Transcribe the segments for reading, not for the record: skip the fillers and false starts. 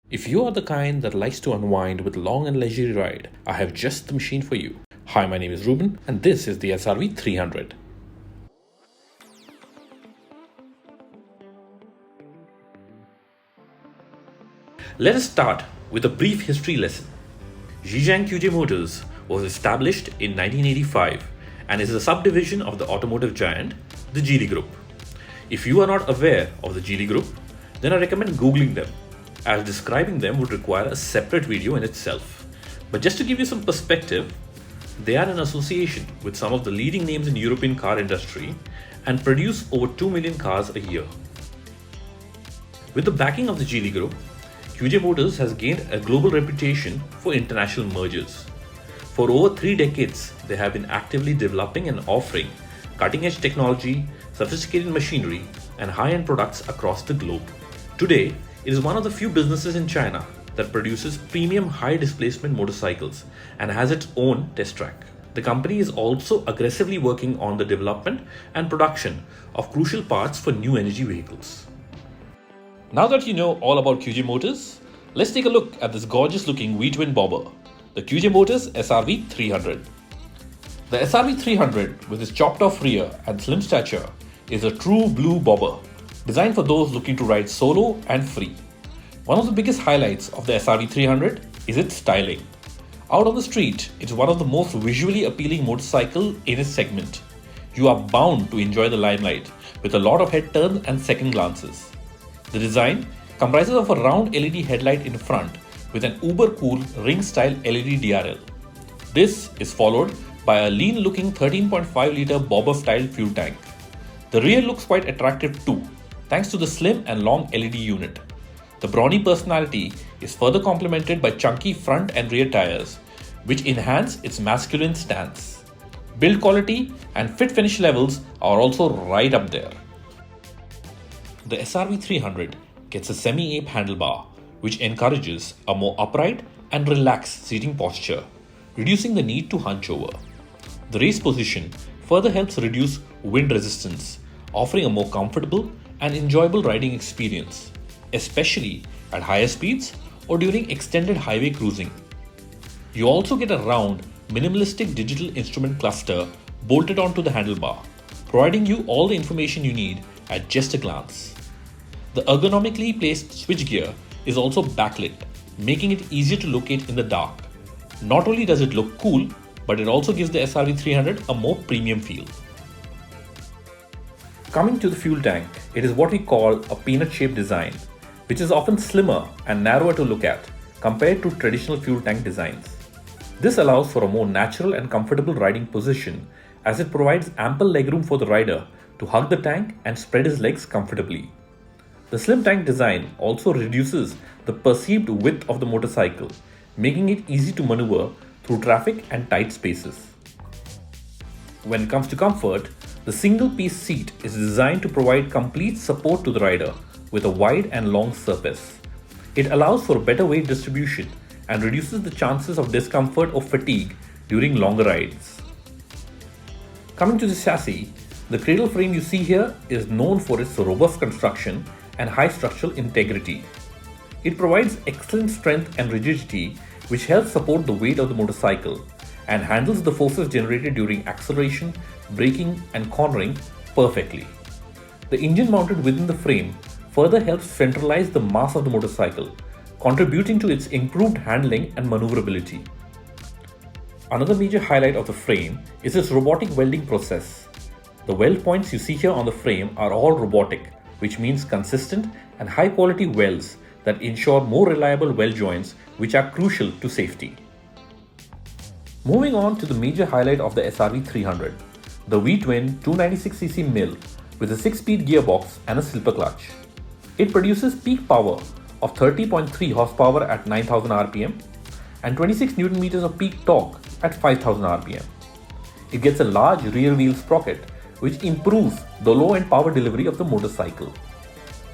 If you are the kind that likes to unwind with a long and leisurely ride, I have just the machine for you. Hi, my name is Ruben and this is the SRV 300. Let us start with a brief history lesson. Zhejiang QJ Motors was established in 1985 and is a subdivision of the automotive giant, the Geely Group. If you are not aware of the Geely Group, then I recommend Googling them, as describing them would require a separate video in itself. But just to give you some perspective, they are in association with some of the leading names in European car industry and produce over 2 million cars a year. With the backing of the Geely Group, QJ Motors has gained a global reputation for international mergers. For over 3 decades, they have been actively developing and offering cutting-edge technology, sophisticated machinery, and high-end products across the globe. Today, it is one of the few businesses in China that produces premium high-displacement motorcycles and has its own test track. The company is also aggressively working on the development and production of crucial parts for new energy vehicles. Now that you know all about QJ Motors, let's take a look at this gorgeous looking V-twin bobber, the QJ Motors SRV 300. The SRV 300, with its chopped off rear and slim stature, is a true blue bobber, designed for those looking to ride solo and free. One of the biggest highlights of the SRV 300 is its styling. Out on the street, it's one of the most visually appealing motorcycles in its segment. You are bound to enjoy the limelight with a lot of head turns and second glances. The design comprises of a round LED headlight in front with an uber cool ring-style LED DRL. This is followed by a lean-looking 13.5-litre bobber-style fuel tank. The rear looks quite attractive too, thanks to the slim and long LED unit. The brawny personality is further complemented by chunky front and rear tires, which enhance its masculine stance. Build quality and fit finish levels are also right up there. The SRV 300 gets a semi-ape handlebar, which encourages a more upright and relaxed seating posture, reducing the need to hunch over. The race position further helps reduce wind resistance, offering a more comfortable and enjoyable riding experience, especially at higher speeds or during extended highway cruising. You also get a round, minimalistic digital instrument cluster bolted onto the handlebar, providing you all the information you need at just a glance. The ergonomically placed switchgear is also backlit, making it easier to locate in the dark. Not only does it look cool, but it also gives the SRV 300 a more premium feel. Coming to the fuel tank, it is what we call a peanut-shaped design, which is often slimmer and narrower to look at compared to traditional fuel tank designs. This allows for a more natural and comfortable riding position, as it provides ample legroom for the rider to hug the tank and spread his legs comfortably. The slim tank design also reduces the perceived width of the motorcycle, making it easy to maneuver through traffic and tight spaces. When it comes to comfort, the single-piece seat is designed to provide complete support to the rider with a wide and long surface. It allows for better weight distribution and reduces the chances of discomfort or fatigue during longer rides. Coming to the chassis, the cradle frame you see here is known for its robust construction and high structural integrity. It provides excellent strength and rigidity, which helps support the weight of the motorcycle and handles the forces generated during acceleration, braking, and cornering perfectly. The engine mounted within the frame further helps centralize the mass of the motorcycle, contributing to its improved handling and maneuverability. Another major highlight of the frame is its robotic welding process. The weld points you see here on the frame are all robotic, which means consistent and high-quality welds that ensure more reliable weld joints, which are crucial to safety. Moving on to the major highlight of the SRV 300, the V-twin 296cc mill with a 6-speed gearbox and a slipper clutch. It produces peak power of 30.3 horsepower at 9000 rpm and 26 Nm of peak torque at 5000 rpm. It gets a large rear wheel sprocket, which improves the low-end power delivery of the motorcycle.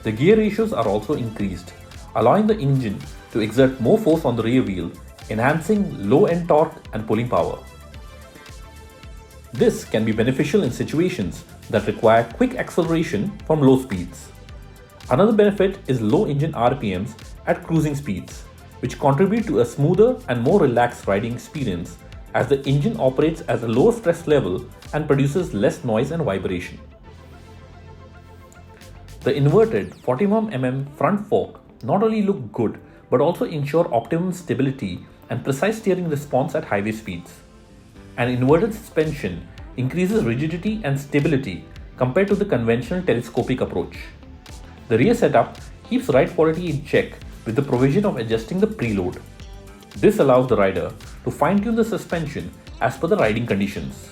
The gear ratios are also increased, allowing the engine to exert more force on the rear wheel, enhancing low-end torque and pulling power. This can be beneficial in situations that require quick acceleration from low speeds. Another benefit is low engine RPMs at cruising speeds, which contribute to a smoother and more relaxed riding experience as the engine operates at a lower stress level and produces less noise and vibration. The inverted 41mm front fork not only look good but also ensure optimum stability and precise steering response at highway speeds. An inverted suspension increases rigidity and stability compared to the conventional telescopic approach. The rear setup keeps ride quality in check with the provision of adjusting the preload. This allows the rider to fine-tune the suspension as per the riding conditions.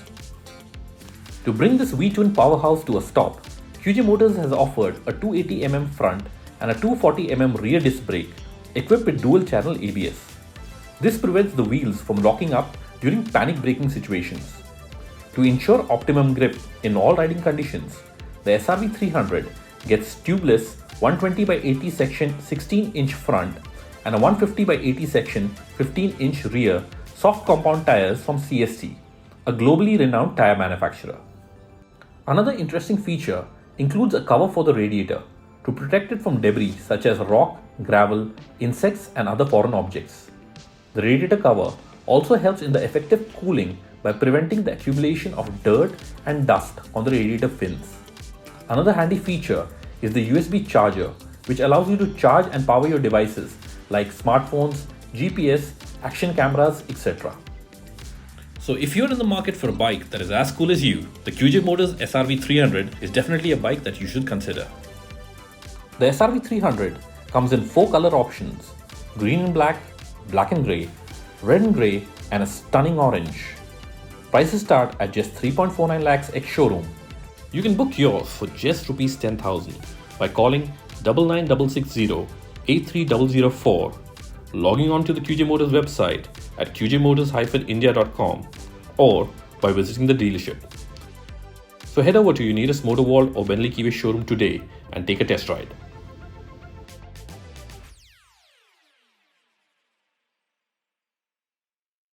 To bring this V-twin powerhouse to a stop, QJ Motors has offered a 280mm front and a 240mm rear disc brake equipped with dual-channel ABS. This prevents the wheels from locking up during panic braking situations. To ensure optimum grip in all riding conditions, the SRV 300 gets tubeless 120/80 section 16-inch front and a 150/80 section 15-inch rear soft compound tires from CST, a globally renowned tire manufacturer. Another interesting feature includes a cover for the radiator to protect it from debris such as rock, gravel, insects, and other foreign objects. The radiator cover also helps in the effective cooling by preventing the accumulation of dirt and dust on the radiator fins. Another handy feature is the USB charger, which allows you to charge and power your devices like smartphones, GPS, action cameras, etc. So if you're in the market for a bike that is as cool as you, the QJ Motors SRV 300 is definitely a bike that you should consider. The SRV 300 comes in 4 color options: green and black, black and grey, red and grey, and a stunning orange. Prices start at just 3.49 lakhs ex-showroom. You can book yours for just Rs 10,000 by calling 99660 83004, logging on to the QJ Motors website at qjmotors-india.com, or by visiting the dealership. So head over to your nearest Moto Vault or Bentley Kiwi showroom today and take a test ride.